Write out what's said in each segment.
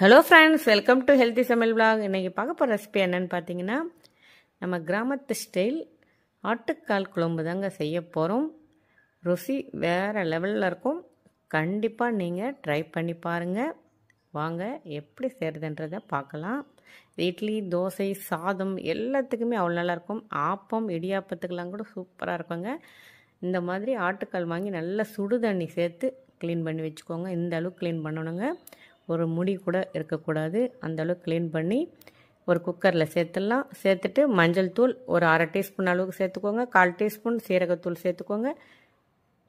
Hello friends, welcome to healthy சமையல் vlog. இன்றைக்கி பார்க்க போகிற ரெசிபி என்னென்னு பார்த்தீங்கன்னா, நம்ம கிராமத்து ஸ்டைல் ஆட்டுக்கால் குழம்பு தாங்க செய்ய போகிறோம். ருசி வேறு லெவலில் இருக்கும். கண்டிப்பாக நீங்கள் ட்ரை பண்ணி பாருங்கள். வாங்க எப்படி செய்கிறதுன்றதை பார்க்கலாம். இட்லி, தோசை, சாதம் எல்லாத்துக்குமே அவ்வளோ நல்லாயிருக்கும். ஆப்பம், இடியாப்பத்துக்கெல்லாம் கூட சூப்பராக இருக்குங்க. இந்த மாதிரி ஆட்டுக்கால் வாங்கி நல்லா சுடு தண்ணி சேர்த்து க்ளீன் பண்ணி வச்சுக்கோங்க. இந்த அளவுக்கு க்ளீன் பண்ணணுங்க. ஒரு முடி கூட இருக்கக்கூடாது. அந்தளவுக்கு க்ளீன் பண்ணி ஒரு குக்கரில் சேர்த்துடலாம். சேர்த்துட்டு மஞ்சள் தூள் ஒரு 1/2 டீஸ்பூன் அளவுக்கு சேர்த்துக்கோங்க. 1/4 டீஸ்பூன் சீரகத்தூள் சேர்த்துக்கோங்க.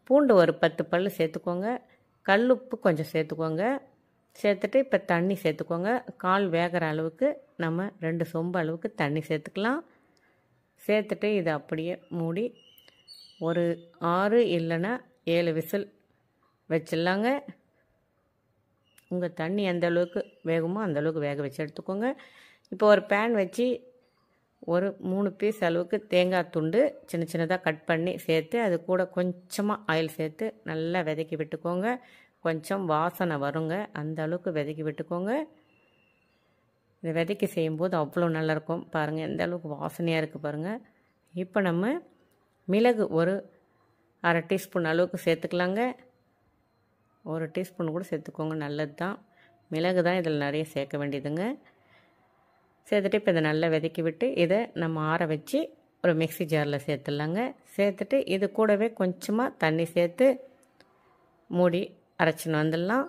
பூண்டு ஒரு 10 பல் சேர்த்துக்கோங்க. கல்லுப்பு கொஞ்சம் சேர்த்துக்கோங்க. சேர்த்துட்டு இப்போ தண்ணி சேர்த்துக்கோங்க. கால் வேகிற அளவுக்கு நம்ம 2 சொம்பு அளவுக்கு தண்ணி சேர்த்துக்கலாம். சேர்த்துட்டு இதை அப்படியே மூடி ஒரு 6 இல்லைன்னா 7 விசில் வச்சிடலாங்க. உங்கள் தண்ணி எந்த அளவுக்கு வேகுமோ அந்தளவுக்கு வேக வச்சு எடுத்துக்கோங்க. இப்போ ஒரு பேன் வச்சு ஒரு 3 பீஸ் அளவுக்கு தேங்காய் துண்டு சின்ன சின்னதாக கட் பண்ணி சேர்த்து அது கூட கொஞ்சமாக ஆயில் சேர்த்து நல்லா விதக்கி விட்டுக்கோங்க. கொஞ்சம் வாசனை வருங்க, அந்த அளவுக்கு விதக்கி விட்டுக்கோங்க. இதை விதக்கி செய்யும்போது அவ்வளோ நல்லாயிருக்கும். பாருங்கள் எந்த அளவுக்கு வாசனையாக இருக்குது பாருங்கள். இப்போ நம்ம மிளகு ஒரு 1/2 டீஸ்பூன் அளவுக்கு சேர்த்துக்கலாங்க. 1 டீஸ்பூன் கூட சேர்த்துக்கோங்க, நல்லது தான். மிளகு தான் இதில் நிறைய சேர்க்க வேண்டியதுங்க. சேர்த்துட்டு இப்போ இதை நல்லா விதக்கி விட்டு இதை நம்ம ஆற வச்சு ஒரு மிக்ஸி ஜாரில் சேர்த்துடலாங்க. சேர்த்துட்டு இது கூடவே கொஞ்சமாக தண்ணி சேர்த்து மூடி அரைச்சின்னு வந்துடலாம்.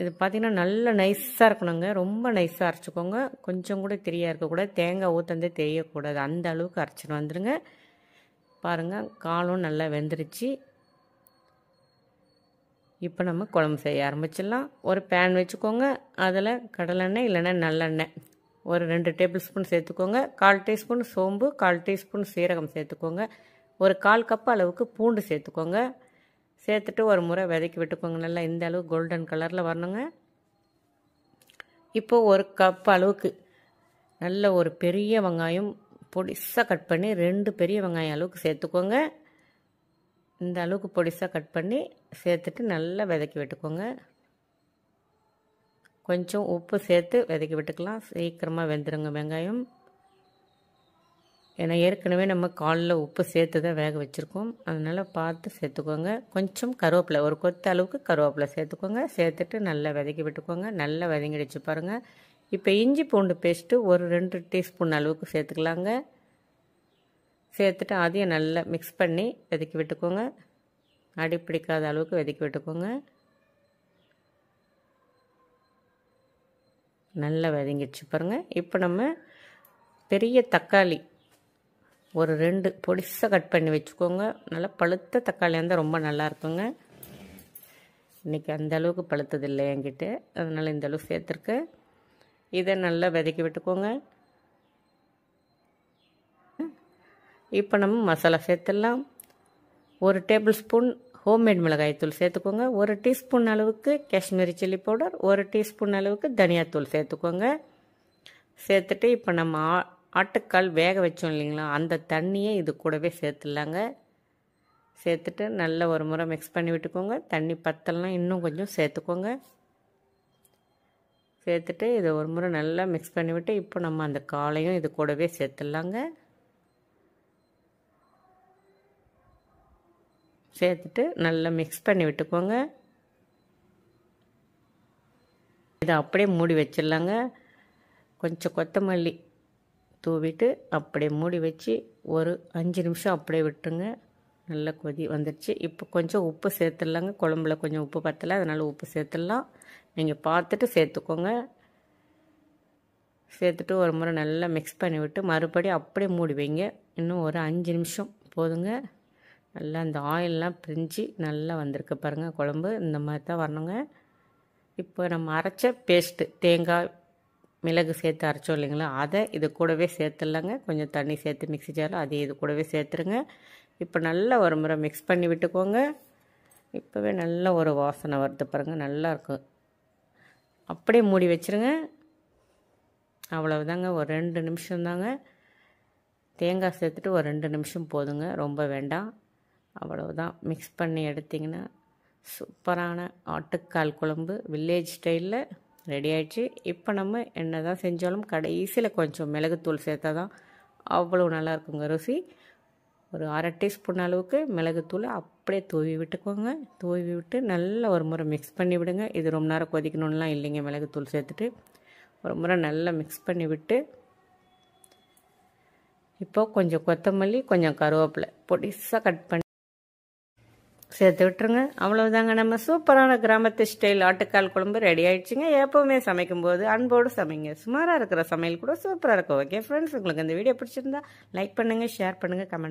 இது பார்த்திங்கன்னா நல்ல நைஸாக இருக்கணுங்க. ரொம்ப நைஸாக அரைச்சிக்கோங்க. கொஞ்சம் கூட திரியாக இருக்கக்கூடாது. தேங்காய் ஊற்றந்தே தெரியக்கூடாது. அந்த அளவுக்கு அரைச்சின்னு வந்துடுங்க. பாருங்கள், காலும் நல்லா வெந்துருச்சு. இப்போ நம்ம குழம்பு செய்ய ஆரம்பிச்சிடலாம். ஒரு பேன் வச்சுக்கோங்க. அதில் கடலெண்ணெய் இல்லைன்னா நல்லெண்ணெய் ஒரு 2 டேபிள் ஸ்பூன் சேர்த்துக்கோங்க. 1/4 டீஸ்பூன் சோம்பு, 1/4 டீஸ்பூன் சீரகம் சேர்த்துக்கோங்க. ஒரு 1/4 கப் அளவுக்கு பூண்டு சேர்த்துக்கோங்க. சேர்த்துட்டு ஒரு முறை வதக்கி விட்டுக்கோங்க. நல்லா இந்த அளவுக்கு கோல்டன் கலரில் வரணுங்க. இப்போது 1 கப் அளவுக்கு நல்ல ஒரு பெரிய வெங்காயம் பொடிசாக கட் பண்ணி 2 பெரிய வெங்காயம் அளவுக்கு சேர்த்துக்கோங்க. இந்த அளவுக்கு பொடிசாக கட் பண்ணி சேர்த்துட்டு நல்லா வதக்கி விட்டுக்கோங்க. கொஞ்சம் உப்பு சேர்த்து வதக்கி விட்டுக்கலாம். சீக்கிரமாக வெந்துடுங்க வெங்காயம். ஏன்னா ஏற்கனவே நம்ம காலில் உப்பு சேர்த்து தான் வேக வச்சுருக்கோம். அதனால் பார்த்து சேர்த்துக்கோங்க. கொஞ்சம் கருவேப்பிலை ஒரு கொத்த அளவுக்கு கருவேப்பிலை சேர்த்துக்கோங்க. சேர்த்துட்டு நல்லா வதக்கி விட்டுக்கோங்க. நல்லா வதங்கிடுச்சு பாருங்கள். இப்போ இஞ்சி பூண்டு பேஸ்ட்டு ஒரு 2 டீஸ்பூன் அளவுக்கு சேர்த்துக்கலாங்க. சேர்த்துட்டு அதையும் நல்லா மிக்ஸ் பண்ணி வதக்கி விட்டுக்கோங்க. அடி பிடிக்காத அளவுக்கு வதக்கி விட்டுக்கோங்க. நல்லா வதங்கிடுச்சு பாருங்கள். இப்போ நம்ம பெரிய தக்காளி ஒரு 2 பொடிசாக கட் பண்ணி வச்சுக்கோங்க. நல்லா பழுத்த தக்காளியாக இருந்தால் ரொம்ப நல்லா இருக்குங்க. இன்றைக்கி அந்த அளவுக்கு பழுத்தது இல்லை என்கிட்ட, அதனால் இந்த அளவுக்கு சேர்த்துருக்கேன். இதை நல்லா வதக்கி விட்டுக்கோங்க. இப்போ நம்ம மசாலா சேர்த்துடலாம். 1 டேபிள் ஸ்பூன் ஹோம்மேட் மிளகாய்த்தூள் சேர்த்துக்கோங்க. 1 டீஸ்பூன் அளவுக்கு காஷ்மீரி சில்லி பவுடர், 1 டீஸ்பூன் அளவுக்கு தனியாத்தூள் சேர்த்துக்கோங்க. சேர்த்துட்டு இப்போ நம்ம ஆட்டுக்கால் வேக வச்சோம் இல்லைங்களா, அந்த தண்ணியை இது கூடவே சேர்த்துடலாங்க. சேர்த்துட்டு நல்ல ஒரு முறை மிக்ஸ் பண்ணி விட்டுக்கோங்க. தண்ணி பத்தலைனா இன்னும் கொஞ்சம் சேர்த்துக்கோங்க. சேர்த்துட்டு இதை ஒரு முறை நல்லா மிக்ஸ் பண்ணிவிட்டு இப்போ நம்ம அந்த காலையும் இது கூடவே சேர்த்துடலாங்க. சேர்த்துட்டு நல்லா மிக்ஸ் பண்ணி விட்டுக்கோங்க. இதை அப்படியே மூடி வச்சிடலாங்க. கொஞ்சம் கொத்தமல்லி தூவிட்டு அப்படியே மூடி வச்சு ஒரு 5 நிமிஷம் அப்படியே விட்டுருங்க. நல்லா கொதி வந்துடுச்சு. இப்போ கொஞ்சம் உப்பு சேர்த்துடலாங்க. குழம்புல கொஞ்சம் உப்பு பத்தலை, அதனால் உப்பு சேர்த்துடலாம். நீங்கள் பார்த்துட்டு சேர்த்துக்கோங்க. சேர்த்துட்டு ஒரு முறை நல்லா மிக்ஸ் பண்ணி விட்டு மறுபடியும் அப்படியே மூடி வைங்க. இன்னும் ஒரு 5 நிமிஷம் போதுங்க. நல்லா அந்த ஆயிலெலாம் பிரிஞ்சு நல்லா வந்திருக்கு பாருங்கள். குழம்பு இந்த மாதிரி தான் வரணுங்க. இப்போ நம்ம அரைச்ச பேஸ்ட்டு தேங்காய் மிளகு சேர்த்து அரைச்சோம் இல்லைங்களா, அதை இது கூடவே சேர்த்துடலாங்க. கொஞ்சம் தண்ணி சேர்த்து மிக்ஸி ஜாரில் அதையும் இது கூடவே சேர்த்துருங்க. இப்போ நல்லா ஒரு முறை மிக்ஸ் பண்ணி விட்டுக்கோங்க. இப்போவே நல்ல ஒரு வாசனை வருது பாருங்கள், நல்லாயிருக்கும். அப்படியே மூடி வச்சுருங்க. அவ்வளவுதாங்க, ஒரு 2 நிமிஷம் தாங்க. தேங்காய் சேர்த்துட்டு ஒரு 2 நிமிஷம் போதுங்க, ரொம்ப வேண்டாம். அவ்வளவுதான். மிக்ஸ் பண்ணி எடுத்திங்கன்னா சூப்பரான ஆட்டுக்கால் குழம்பு வில்லேஜ் ஸ்டைலில் ரெடி ஆயிடுச்சு. இப்போ நம்ம என்ன தான் செஞ்சாலும் கடைசியில் கொஞ்சம் மிளகுத்தூள் சேர்த்தா தான் அவ்வளோ நல்லா இருக்குங்க ருசி. ஒரு 1/2 டீஸ்பூன் அளவுக்கு மிளகுத்தூள் அப்படியே தூவி விட்டுக்கோங்க. தூவி விட்டு நல்லா ஒரு முறை மிக்ஸ் பண்ணி விடுங்க. இது ரொம்ப நேரம் கொதிக்கணும்லாம் இல்லைங்க. மிளகுத்தூள் சேர்த்துட்டு ஒரு முறை நல்லா மிக்ஸ் பண்ணி விட்டு இப்போ கொஞ்சம் கொத்தமல்லி, கொஞ்சம் கருவேப்பிலை பொடிசாக கட் பண்ணி சேர்த்து விட்டுருங்க. அவ்வளோதாங்க, நம்ம சூப்பரான கிராமத்து ஸ்டைல் ஆட்டுக்கால் குழம்பு ரெடி ஆயிடுச்சுங்க. எப்போவுமே சமைக்கும்போது அன்போடு சமைங்க. சுமாராக இருக்கிற சமையல் கூட சூப்பராக இருக்கும். ஓகே ஃப்ரெண்ட்ஸ், உங்களுக்கு இந்த வீடியோ பிடிச்சிருந்தா லைக் பண்ணுங்கள், ஷேர் பண்ணுங்கள், கமெண்ட்